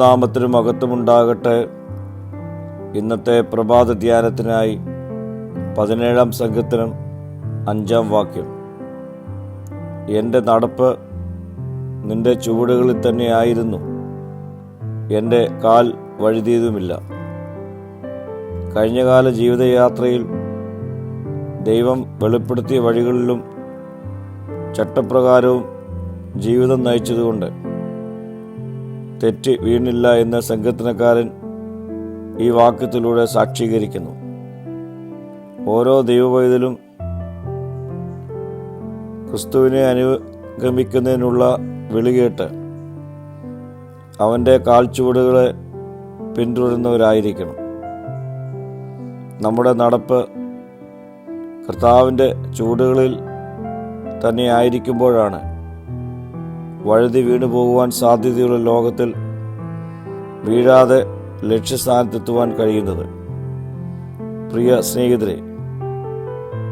തിരുനാമത്തിന് മഹത്വമുണ്ടാകട്ടെ. ഇന്നത്തെ പ്രഭാത ധ്യാനത്തിനായി 17-ാം സങ്കീർത്തനം 5-ാം വാക്യം. എൻ്റെ നടപ്പ് നിന്റെ ചുവടുകളിൽ തന്നെയായിരുന്നു, എൻ്റെ കാൽ വഴുതിയതുമില്ല. കഴിഞ്ഞകാല ജീവിതയാത്രയിൽ ദൈവം വെളിപ്പെടുത്തിയ വഴികളിലും ചട്ടപ്രകാരവും ജീവിതം നയിച്ചതുകൊണ്ട് തെറ്റി വീണില്ല എന്ന് സങ്കീർത്തനക്കാരൻ ഈ വാക്യത്തിലൂടെ സാക്ഷീകരിക്കുന്നു. ഓരോ ദൈവവൈതലും ക്രിസ്തുവിനെ അനുഗമിക്കുന്നതിനുള്ള വിളികേട്ട് അവൻ്റെ കാൽച്ചുവടുകളെ പിന്തുടരുന്നവരായിരിക്കണം. നമ്മുടെ നടപ്പ് കർത്താവിൻ്റെ ചുവടുകളിൽ തന്നെ ആയിരിക്കുമ്പോഴാണ് വഴുതി വീണു പോകുവാൻ സാധ്യതയുള്ള ലോകത്തിൽ വീഴാതെ ലക്ഷ്യസ്ഥാനത്തെത്തുവാൻ കഴിയുന്നത്. പ്രിയ സ്നേഹിതരെ,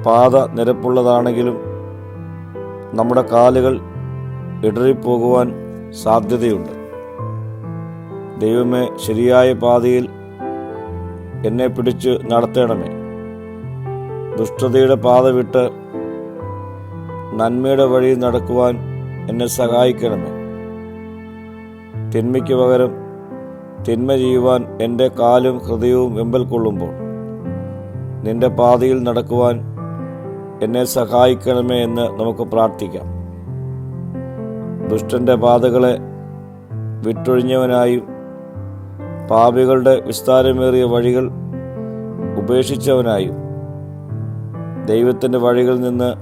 പാത നിരപ്പുള്ളതാണെങ്കിലും നമ്മുടെ കാലുകൾ ഇടറിപ്പോകുവാൻ സാധ്യതയുണ്ട്. ദൈവമേ, ശരിയായ പാതയിൽ എന്നെ പിടിച്ച് നടത്തണമേ. ദുഷ്ടതയുടെ പാത വിട്ട് നന്മയുടെ വഴിയിൽ നടക്കുവാൻ എന്നെ സഹായിക്കണമേ. തിന്മയ്ക്ക് പകരം തിന്മ ചെയ്യുവാൻ എൻ്റെ കാലും ഹൃദയവും വെമ്പൽ കൊള്ളുമ്പോൾ നിന്റെ പാതയിൽ നടക്കുവാൻ എന്നെ സഹായിക്കണമേ എന്ന് നമുക്ക് പ്രാർത്ഥിക്കാം. ദുഷ്ടൻ്റെ പാതകളെ വിട്ടൊഴിഞ്ഞവനായും പാപികളുടെ വിസ്താരമേറിയ വഴികൾ ഉപേക്ഷിച്ചവനായും ദൈവത്തിൻ്റെ വഴികളിൽ നിന്ന്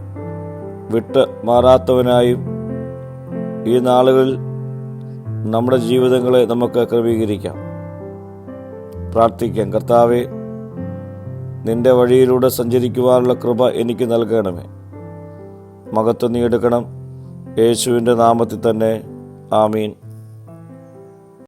വിട്ട് മാറാത്തവനായും ഈ നാളുകളിൽ നമ്മുടെ ജീവിതങ്ങളെ നമുക്ക് ക്രമീകരിക്കാം. പ്രാർത്ഥിക്കാം. കർത്താവേ, നിന്റെ വഴിയിലൂടെ സഞ്ചരിക്കുവാനുള്ള കൃപ എനിക്ക് നൽകണമേ. മഹത്വം നീ എടുക്കണം. യേശുവിൻ്റെ നാമത്തിൽ തന്നെ. ആമീൻ.